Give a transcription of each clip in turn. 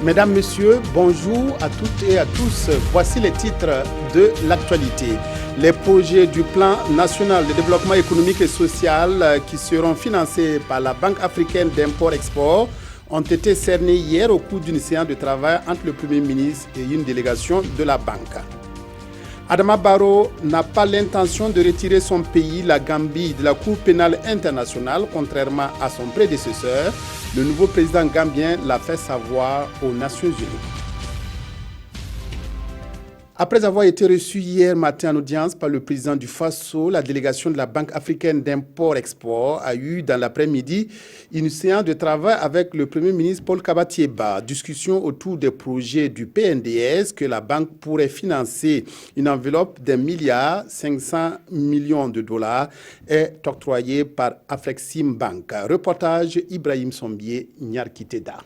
Mesdames, Messieurs, bonjour à toutes et à tous. Voici les titres de l'actualité. Les projets du plan national de développement économique et social qui seront financés par la Banque africaine d'import-export ont été cernés hier au cours d'une séance de travail entre le Premier ministre et une délégation de la banque. Adama Barrow n'a pas l'intention de retirer son pays, la Gambie, de la Cour pénale internationale, contrairement à son prédécesseur. Le nouveau président gambien l'a fait savoir aux Nations Unies. Après avoir été reçu hier matin en audience par le président du Faso, la délégation de la Banque africaine d'import-export a eu dans l'après-midi une séance de travail avec le Premier ministre Paul Kabatieba. Discussion autour des projets du PNDS que la banque pourrait financer. Une enveloppe d'1,5 milliard est octroyée par Afrexim Bank. Reportage Ibrahim Sombier, Nyarkiteda.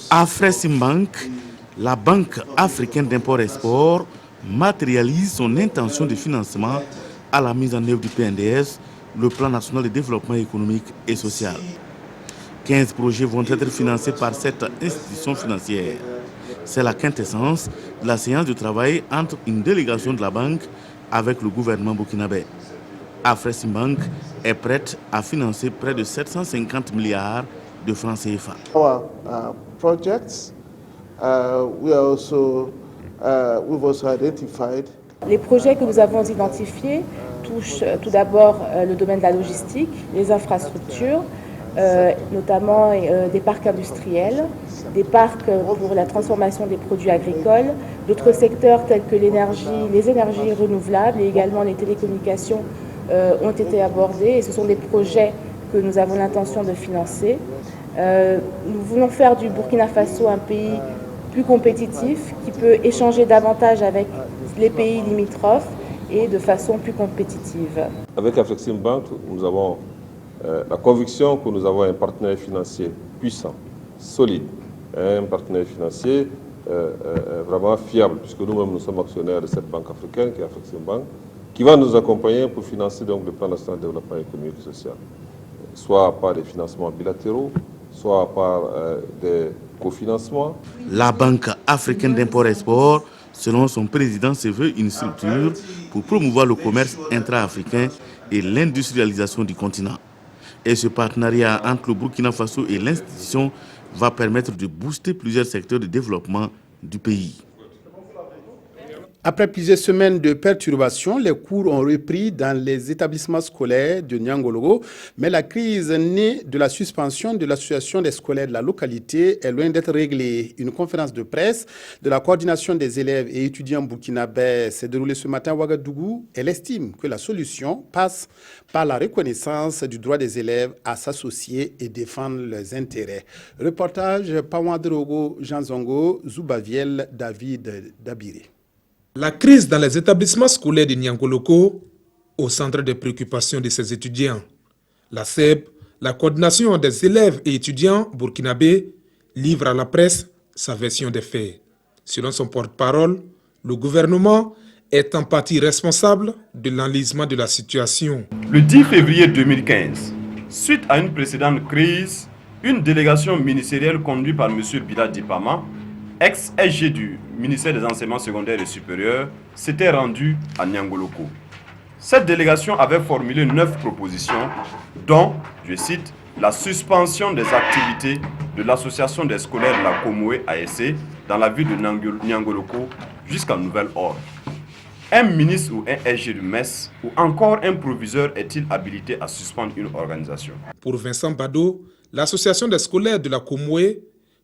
Afrexim Bank, la Banque africaine d'import-export, matérialise son intention de financement à la mise en œuvre du PNDS, le plan national de développement économique et social. 15 projets vont être financés par cette institution financière. C'est la quintessence de la séance de travail entre une délégation de la banque avec le gouvernement burkinabé. Afrexim Bank est prête à financer près de 750 milliards de francs CFA. Les projets que nous avons identifiés touchent tout d'abord le domaine de la logistique, les infrastructures, notamment des parcs industriels, des parcs pour la transformation des produits agricoles, d'autres secteurs tels que l'énergie, les énergies renouvelables et également les télécommunications ont été abordés et ce sont des projets que nous avons l'intention de financer. Nous voulons faire du Burkina Faso un pays plus compétitif, qui peut échanger davantage avec les pays limitrophes et de façon plus compétitive. Avec Afrexim Bank, nous avons la conviction que nous avons un partenaire financier puissant, solide, un partenaire financier vraiment fiable, puisque nous-mêmes nous sommes actionnaires de cette banque africaine, qui est Afrexim Bank, qui va nous accompagner pour financer donc, le plan national de développement économique et social, soit par des financements bilatéraux, soit par des cofinancements. La Banque africaine d'import-export, selon son président, se veut une structure pour promouvoir le commerce intra-africain et l'industrialisation du continent. Et ce partenariat entre le Burkina Faso et l'institution va permettre de booster plusieurs secteurs de développement du pays. Après plusieurs semaines de perturbations, les cours ont repris dans les établissements scolaires de Niangologo, mais la crise née de la suspension de l'association des scolaires de la localité est loin d'être réglée. Une conférence de presse de la coordination des élèves et étudiants burkinabés s'est déroulée ce matin à Ouagadougou. Elle estime que la solution passe par la reconnaissance du droit des élèves à s'associer et défendre leurs intérêts. Reportage Pawadrogo Jean Zongo, Zoubaviel, David Dabiré. La crise dans les établissements scolaires de Niangoloko au centre de préoccupation de ses étudiants. La SEB, la coordination des élèves et étudiants burkinabés, livre à la presse sa version des faits. Selon son porte-parole, le gouvernement est en partie responsable de l'enlisement de la situation. Le 10 février 2015, suite à une précédente crise, une délégation ministérielle conduite par M. Bilal Dipama, ex-SG du ministère des Enseignements secondaires et supérieurs, s'était rendue à Niangoloko. Cette délégation avait formulé 9 propositions, dont, je cite, la suspension des activités de l'association des scolaires de la Komoué ASC dans la ville de Niangoloko jusqu'à nouvel ordre. Un ministre ou un SG du MES ou encore un proviseur est-il habilité à suspendre une organisation? Pour Vincent Bado, l'association des scolaires de la Komoué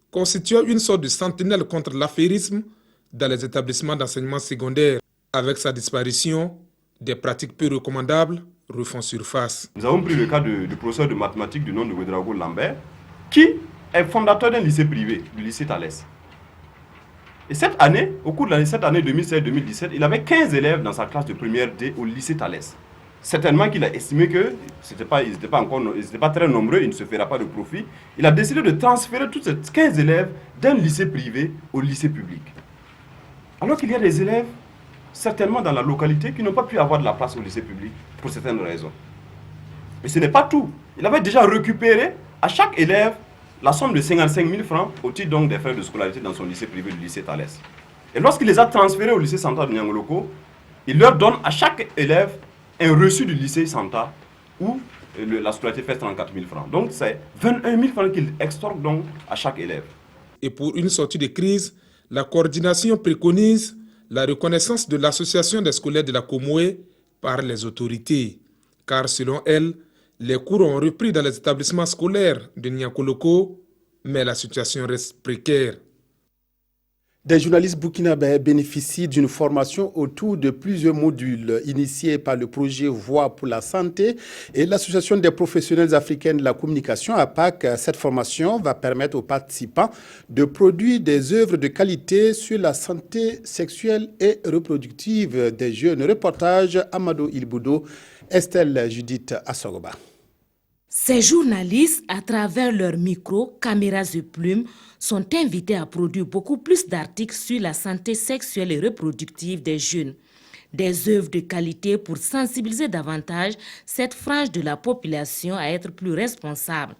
constituant une sorte de sentinelle contre l'affairisme dans les établissements d'enseignement secondaire. Avec sa disparition, des pratiques peu recommandables refont surface. Nous avons pris le cas du professeur de mathématiques du nom de Ouedraogo Lambert, qui est fondateur d'un lycée privé, le lycée Thalès. Et cette année, au cours de cette année 2016-2017, il avait 15 élèves dans sa classe de première D au lycée Thalès. Certainement qu'il a estimé que ils n'étaient pas très nombreux, il ne se fera pas de profit. Il a décidé de transférer tous ces 15 élèves d'un lycée privé au lycée public. Alors qu'il y a des élèves, certainement dans la localité, qui n'ont pas pu avoir de la place au lycée public pour certaines raisons. Mais ce n'est pas tout. Il avait déjà récupéré à chaque élève la somme de 55 000 francs au titre donc des frais de scolarité dans son lycée privé, le lycée Thalès. Et lorsqu'il les a transférés au lycée Santa de Niangoloko, il leur donne à chaque élève un reçu du lycée Santa où la scolarité fait 34 000 francs. Donc c'est 21 000 francs qu'il extorque donc à chaque élève. Et pour une sortie de crise, la coordination préconise la reconnaissance de l'association des scolaires de la Comoé par les autorités. Car selon elle, les cours ont repris dans les établissements scolaires de Niankoloko, mais la situation reste précaire. Des journalistes burkinabés bénéficient d'une formation autour de plusieurs modules initiés par le projet Voix pour la santé et l'Association des professionnels africains de la communication, APAC. Cette formation va permettre aux participants de produire des œuvres de qualité sur la santé sexuelle et reproductive des jeunes. Reportage Amadou Ilboudo, Estelle Judith Assogoba. Ces journalistes, à travers leurs micros, caméras et plumes, sont invités à produire beaucoup plus d'articles sur la santé sexuelle et reproductive des jeunes. Des œuvres de qualité pour sensibiliser davantage cette frange de la population à être plus responsable.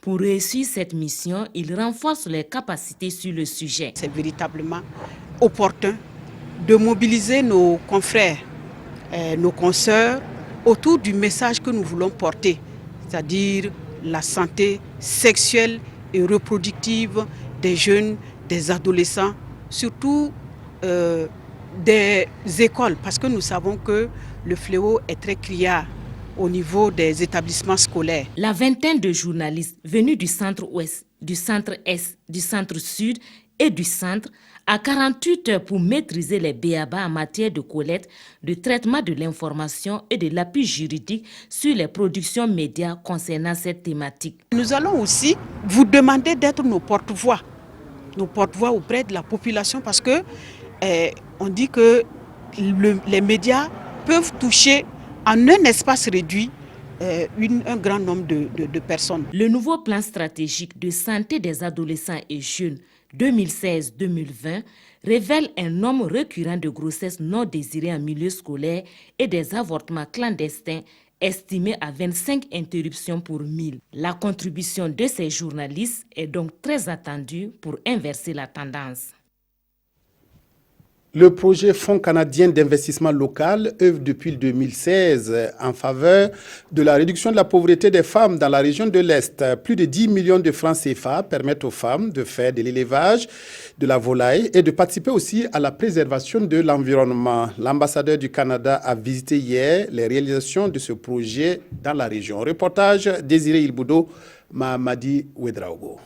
Pour réussir cette mission, ils renforcent les capacités sur le sujet. C'est véritablement opportun de mobiliser nos confrères, nos consoeurs autour du message que nous voulons porter, c'est-à-dire la santé sexuelle et reproductive des jeunes, des adolescents, surtout des écoles, parce que nous savons que le fléau est très criard au niveau des établissements scolaires. La vingtaine de journalistes venus du centre-ouest, du centre-est, du centre-sud et du centre a 48 heures pour maîtriser les b.a.-ba en matière de collecte, de traitement de l'information et de l'appui juridique sur les productions médias concernant cette thématique. Nous allons aussi vous demander d'être nos porte-voix auprès de la population parce que on dit que les médias peuvent toucher en un espace réduit un grand nombre de personnes. Le nouveau plan stratégique de santé des adolescents et jeunes 2016-2020 révèle un nombre récurrent de grossesses non désirées en milieu scolaire et des avortements clandestins estimés à 25 interruptions pour 1000. La contribution de ces journalistes est donc très attendue pour inverser la tendance. Le projet Fonds canadien d'investissement local œuvre depuis 2016 en faveur de la réduction de la pauvreté des femmes dans la région de l'Est. Plus de 10 millions de francs CFA permettent aux femmes de faire de l'élevage de la volaille et de participer aussi à la préservation de l'environnement. L'ambassadeur du Canada a visité hier les réalisations de ce projet dans la région. Reportage Désiré Ilboudo, Mamadi Ouedraogo.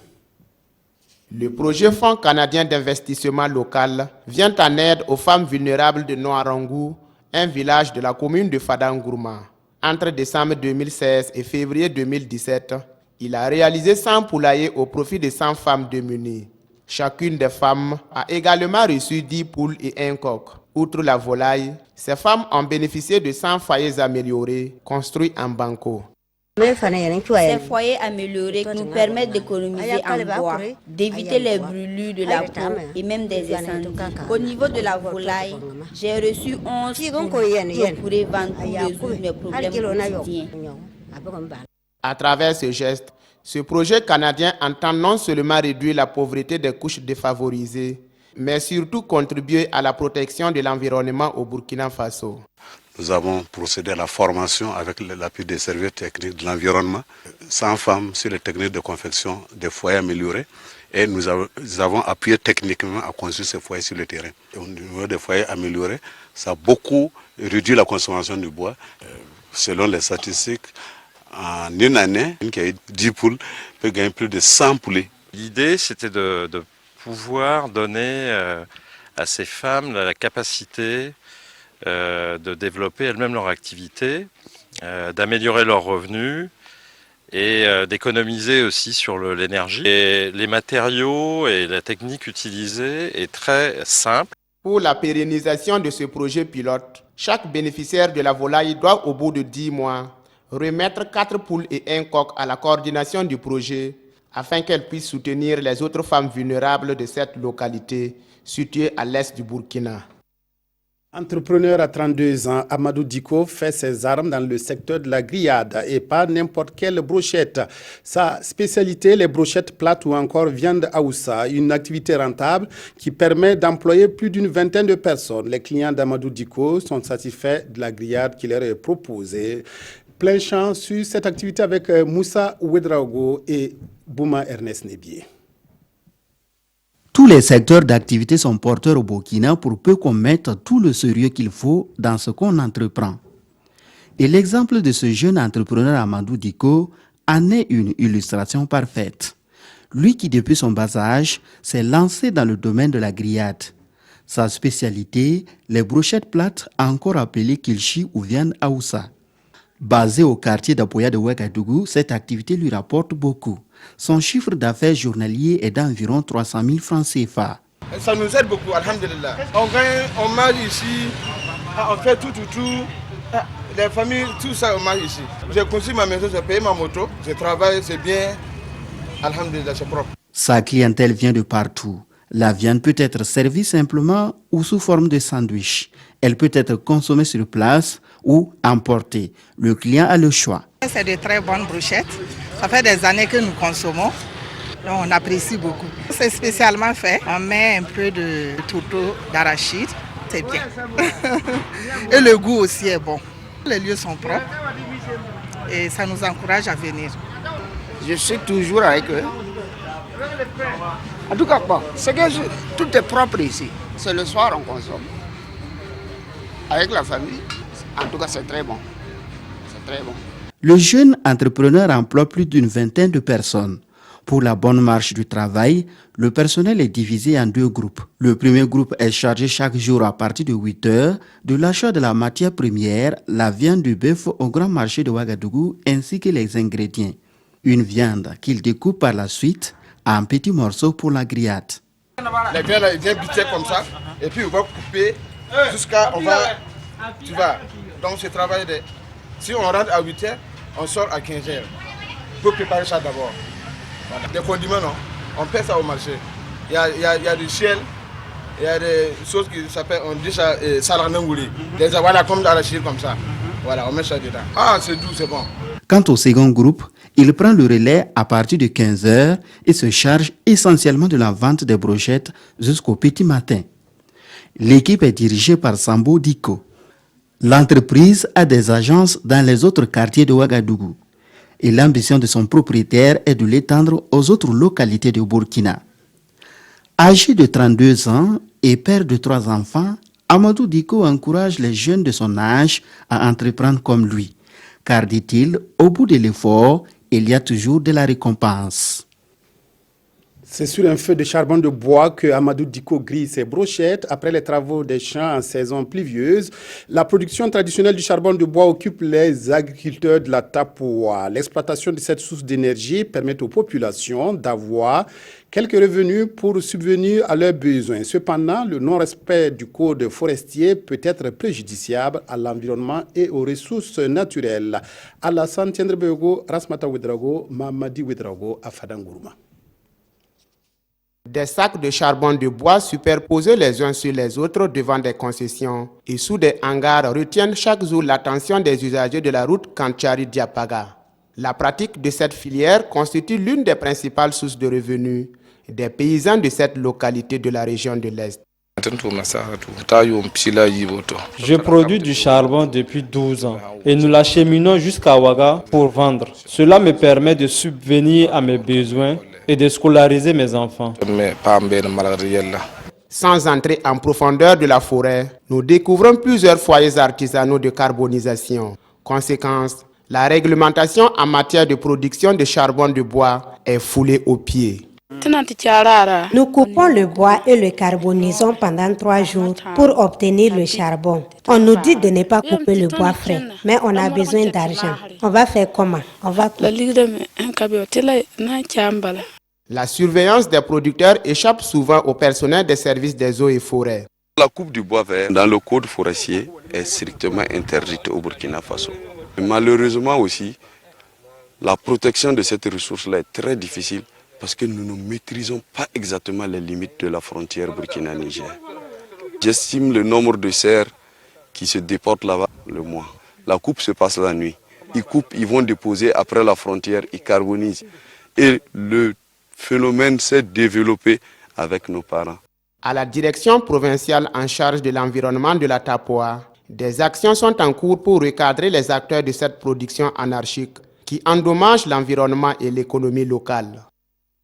Le projet Fonds canadien d'investissement local vient en aide aux femmes vulnérables de Noirangou, un village de la commune de Fadangourma. Entre décembre 2016 et février 2017, il a réalisé 100 poulaillers au profit de 100 femmes démunies. Chacune des femmes a également reçu 10 poules et un coq. Outre la volaille, ces femmes ont bénéficié de 100 foyers améliorés construits en banco. Ces foyers améliorés nous permettent d'économiser en bois, d'éviter les brûlures de la peau et même des incendies. Au niveau de la volaille, j'ai reçu 11 poules. Je pourrais vendre pour résoudre mes problèmes quotidiens. À travers ce geste, ce projet canadien entend non seulement réduire la pauvreté des couches défavorisées, mais surtout contribuer à la protection de l'environnement au Burkina Faso. Nous avons procédé à la formation avec l'appui des services techniques de l'environnement, 100 femmes sur les techniques de confection des foyers améliorés et nous avons appuyé techniquement à construire ces foyers sur le terrain. Et au niveau des foyers améliorés, ça a beaucoup réduit la consommation du bois. Selon les statistiques, en une année, qui a eu 10 poules peut gagner plus de 100 poulets. L'idée, c'était de pouvoir donner à ces femmes la capacité de développer elles-mêmes leur activité, d'améliorer leurs revenus et d'économiser aussi sur l'énergie. Et les matériaux et la technique utilisée est très simple. Pour la pérennisation de ce projet pilote, chaque bénéficiaire de la volaille doit au bout de 10 mois remettre 4 poules et un coq à la coordination du projet afin qu'elle puisse soutenir les autres femmes vulnérables de cette localité située à l'est du Burkina. Entrepreneur à 32 ans, Amadou Diko fait ses armes dans le secteur de la grillade et pas n'importe quelle brochette. Sa spécialité, les brochettes plates ou encore viande aoussa, une activité rentable qui permet d'employer plus d'une vingtaine de personnes. Les clients d'Amadou Diko sont satisfaits de la grillade qui leur est proposée. Plein champ sur cette activité avec Moussa Ouedraogo et Bouma Ernest Nebié. Tous les secteurs d'activité sont porteurs au Burkina pour peu qu'on mette tout le sérieux qu'il faut dans ce qu'on entreprend. Et l'exemple de ce jeune entrepreneur Amadou Diko en est une illustration parfaite. Lui qui depuis son bas âge s'est lancé dans le domaine de la grillade. Sa spécialité, les brochettes plates encore appelées kilchi ou viande aoussa. Basé au quartier d'Apoya de Ouagadougou, cette activité lui rapporte beaucoup. Son chiffre d'affaires journalier est d'environ 300 000 francs CFA. Ça nous aide beaucoup, alhamdulillah. On gagne, on mange ici, on fait tout. Les familles, tout ça, on mange ici. J'ai construit ma maison, j'ai payé ma moto, je travaille, c'est bien, alhamdulillah, c'est propre. Sa clientèle vient de partout. La viande peut être servie simplement ou sous forme de sandwich. Elle peut être consommée sur place ou emportée. Le client a le choix. C'est de très bonnes brochettes. Ça fait des années que nous consommons. Donc on apprécie beaucoup. C'est spécialement fait. On met un peu de tourteau d'arachide. C'est bien. Et le goût aussi est bon. Les lieux sont propres. Et ça nous encourage à venir. Je suis toujours avec eux. En tout cas, bon, tout est propre ici. C'est le soir on consomme. Avec la famille. En tout cas, c'est très bon. C'est très bon. Le jeune entrepreneur emploie plus d'une vingtaine de personnes. Pour la bonne marche du travail, le personnel est divisé en deux groupes. Le premier groupe est chargé chaque jour à partir de 8 heures de l'achat de la matière première, la viande du bœuf au grand marché de Ouagadougou ainsi que les ingrédients. Une viande qu'il découpe par la suite en petits morceaux pour la grillade. La viande, elle vient biter comme ça et puis on va couper jusqu'à... Tu vois, donc c'est travail de... Si on rentre à 8 heures, on sort à 15 heures. Pour préparer ça d'abord. Voilà. Des condiments, non. On paie ça au marché. Il y a du ciel, il y a des choses qui s'appellent, on dit ça, salanangouli. Voilà, comme dans la chire, comme ça. Voilà, on met ça dedans. Ah, c'est doux, c'est bon. Quant au second groupe, il prend le relais à partir de 15 heures et se charge essentiellement de la vente des brochettes jusqu'au petit matin. L'équipe est dirigée par Sambo Diko. L'entreprise a des agences dans les autres quartiers de Ouagadougou et l'ambition de son propriétaire est de l'étendre aux autres localités de Burkina. Âgé de 32 ans et père de 3 enfants, Amadou Diko encourage les jeunes de son âge à entreprendre comme lui, car dit-il, au bout de l'effort, il y a toujours de la récompense. C'est sur un feu de charbon de bois que Amadou Diko grille ses brochettes. Après les travaux des champs en saison pluvieuse, la production traditionnelle du charbon de bois occupe les agriculteurs de la Tapoua. L'exploitation de cette source d'énergie permet aux populations d'avoir quelques revenus pour subvenir à leurs besoins. Cependant, le non-respect du code forestier peut être préjudiciable à l'environnement et aux ressources naturelles. Alassane Tiendrebego, Rasmata Ouedraogo, Mamadi Ouedraogo, à Fadangourma. Des sacs de charbon de bois superposés les uns sur les autres devant des concessions et sous des hangars retiennent chaque jour l'attention des usagers de la route Kanchari-Diapaga. La pratique de cette filière constitue l'une des principales sources de revenus des paysans de cette localité de la région de l'Est. Je produis du charbon depuis 12 ans et nous l'acheminons jusqu'à Ouaga pour vendre. Cela me permet de subvenir à mes besoins et de scolariser mes enfants. Sans entrer en profondeur de la forêt, nous découvrons plusieurs foyers artisanaux de carbonisation. Conséquence, la réglementation en matière de production de charbon de bois est foulée aux pieds. Nous coupons le bois et le carbonisons pendant 3 jours pour obtenir le charbon. On nous dit de ne pas couper le bois frais, mais on a besoin d'argent. On va faire comment? On va couper. La surveillance des producteurs échappe souvent au personnel des services des eaux et forêts. La coupe du bois vert dans le code forestier est strictement interdite au Burkina Faso. Malheureusement aussi, la protection de cette ressource-là est très difficile parce que nous ne maîtrisons pas exactement les limites de la frontière Burkina-Niger. J'estime le nombre de cerfs qui se déportent là-bas le mois. La coupe se passe la nuit. Ils coupent, ils vont déposer après la frontière, ils carbonisent. Et le phénomène s'est développé avec nos parents. À la direction provinciale en charge de l'environnement de la Tapoa, des actions sont en cours pour recadrer les acteurs de cette production anarchique qui endommage l'environnement et l'économie locale.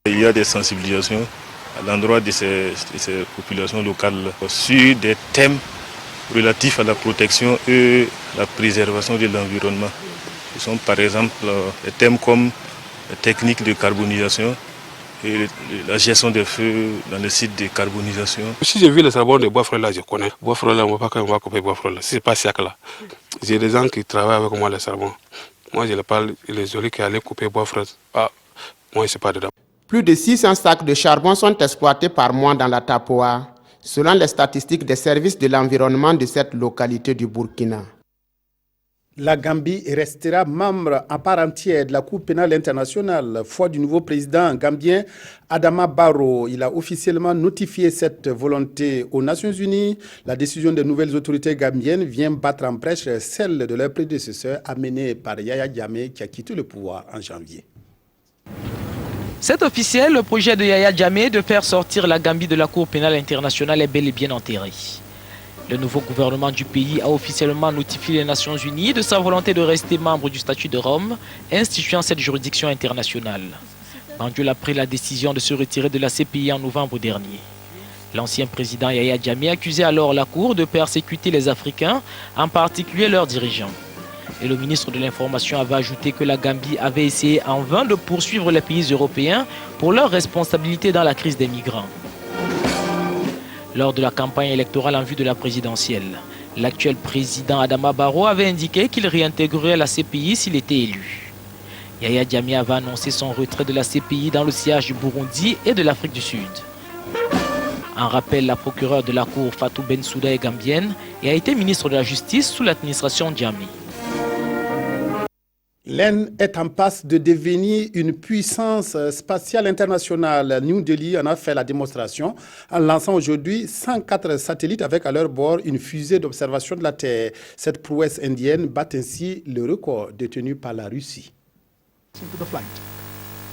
Il y a des sensibilisations à l'endroit de ces populations locales sur des thèmes relatifs à la protection et la préservation de l'environnement. Ce sont par exemple des thèmes comme la technique de carbonisation et la gestion des feux dans les sites de carbonisation. Si j'ai vu le charbon de bois frêle là, je connais. Bois frêle là, on ne va pas couper bois frêle là. Si ce n'est pas sec là. J'ai des gens qui travaillent avec moi le charbon. Moi je les parle, les jolis qui allaient couper bois frêle. Ah, moi je ne suis pas dedans. Plus de 600 sacs de charbon sont exploités par mois dans la Tapoa, selon les statistiques des services de l'environnement de cette localité du Burkina. La Gambie restera membre à part entière de la Cour pénale internationale. Foi du nouveau président gambien Adama Barrow, il a officiellement notifié cette volonté aux Nations Unies. La décision des nouvelles autorités gambiennes vient battre en brèche celle de leur prédécesseur amenée par Yaya Jammeh qui a quitté le pouvoir en janvier. C'est officiel, le projet de Yaya Jammeh de faire sortir la Gambie de la Cour pénale internationale est bel et bien enterré. Le nouveau gouvernement du pays a officiellement notifié les Nations Unies de sa volonté de rester membre du statut de Rome, instituant cette juridiction internationale. Banjul a pris la décision de se retirer de la CPI en novembre dernier. L'ancien président Yaya Jammeh accusait alors la Cour de persécuter les Africains, en particulier leurs dirigeants. Et le ministre de l'Information avait ajouté que la Gambie avait essayé en vain de poursuivre les pays européens pour leur responsabilité dans la crise des migrants. Lors de la campagne électorale en vue de la présidentielle, l'actuel président Adama Barrow avait indiqué qu'il réintégrerait la CPI s'il était élu. Yaya Jammeh avait annoncé son retrait de la CPI dans le sillage du Burundi et de l'Afrique du Sud. En rappel, la procureure de la Cour Fatou Bensouda est gambienne et a été ministre de la Justice sous l'administration Jammeh. L'Inde est en passe de devenir une puissance spatiale internationale. New Delhi en a fait la démonstration en lançant aujourd'hui 104 satellites avec à leur bord une fusée d'observation de la Terre. Cette prouesse indienne bat ainsi le record détenu par la Russie.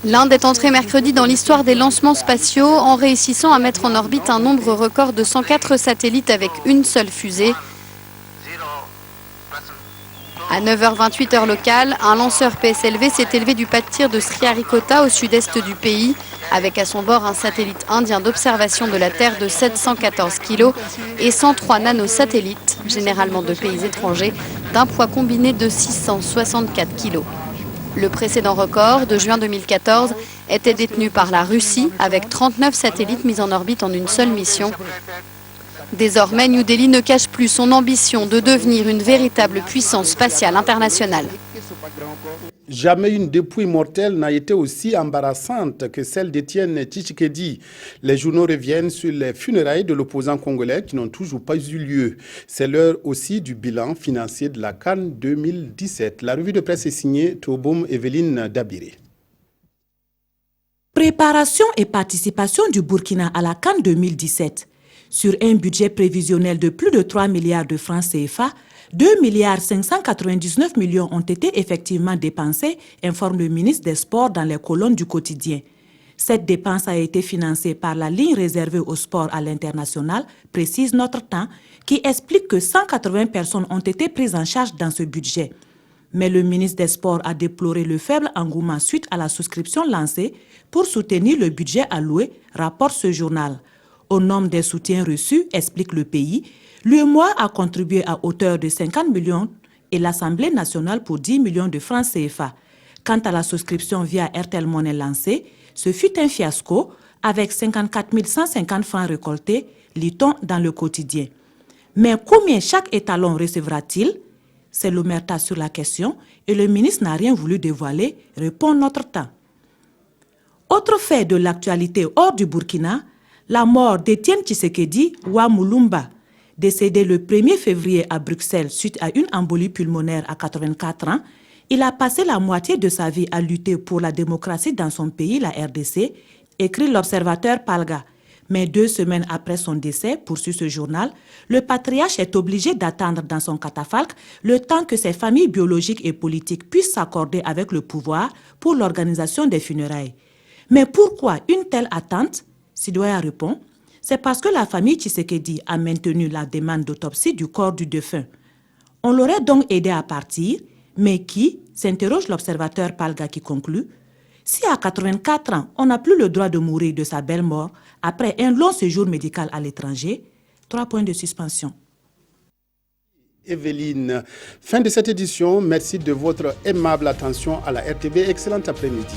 L'Inde est entrée mercredi dans l'histoire des lancements spatiaux en réussissant à mettre en orbite un nombre record de 104 satellites avec une seule fusée. À 9h28 heure locale, un lanceur PSLV s'est élevé du pas de tir de Sriharikota au sud-est du pays, avec à son bord un satellite indien d'observation de la Terre de 714 kg et 103 nanosatellites, généralement de pays étrangers, d'un poids combiné de 664 kg. Le précédent record, de juin 2014, était détenu par la Russie, avec 39 satellites mis en orbite en une seule mission. Désormais, New Delhi ne cache plus son ambition de devenir une véritable puissance spatiale internationale. Jamais une dépouille mortelle n'a été aussi embarrassante que celle d'Étienne Tshisekedi. Les journaux reviennent sur les funérailles de l'opposant congolais qui n'ont toujours pas eu lieu. C'est l'heure aussi du bilan financier de la CAN 2017. La revue de presse est signée Toboum Evelyne Dabiré. Préparation et participation du Burkina à la CAN 2017. Sur un budget prévisionnel de plus de 3 milliards de francs CFA, 2 milliards 599 millions ont été effectivement dépensés, informe le ministre des Sports dans les colonnes du quotidien. Cette dépense a été financée par la ligne réservée au sport à l'international, précise Notre Temps, qui explique que 180 personnes ont été prises en charge dans ce budget. Mais le ministre des Sports a déploré le faible engouement suite à la souscription lancée pour soutenir le budget alloué, rapporte ce journal. Au nombre des soutiens reçus, explique le pays, l'UEMOA a contribué à hauteur de 50 millions et l'Assemblée nationale pour 10 millions de francs CFA. Quant à la souscription via Airtel Money lancée, ce fut un fiasco avec 54 150 francs récoltés, lit-on dans le quotidien. Mais combien chaque étalon recevra-t-il? C'est l'omerta sur la question et le ministre n'a rien voulu dévoiler, répond Notre Temps. Autre fait de l'actualité hors du Burkina, la mort d'Étienne Tshisekedi Ouamulumba, décédé le 1er février à Bruxelles suite à une embolie pulmonaire à 84 ans. Il a passé la moitié de sa vie à lutter pour la démocratie dans son pays, la RDC, écrit l'observateur Palga. Mais 2 semaines après son décès, poursuit ce journal, le patriarche est obligé d'attendre dans son catafalque le temps que ses familles biologiques et politiques puissent s'accorder avec le pouvoir pour l'organisation des funérailles. Mais pourquoi une telle attente? Sidoya répond, c'est parce que la famille Tshisekedi a maintenu la demande d'autopsie du corps du défunt. On l'aurait donc aidé à partir, mais qui, s'interroge l'observateur Palga qui conclut, si à 84 ans, on n'a plus le droit de mourir de sa belle mort après un long séjour médical à l'étranger, 3 points de suspension. Evelyne, fin de cette édition. Merci de votre aimable attention à la RTV. Excellent après-midi.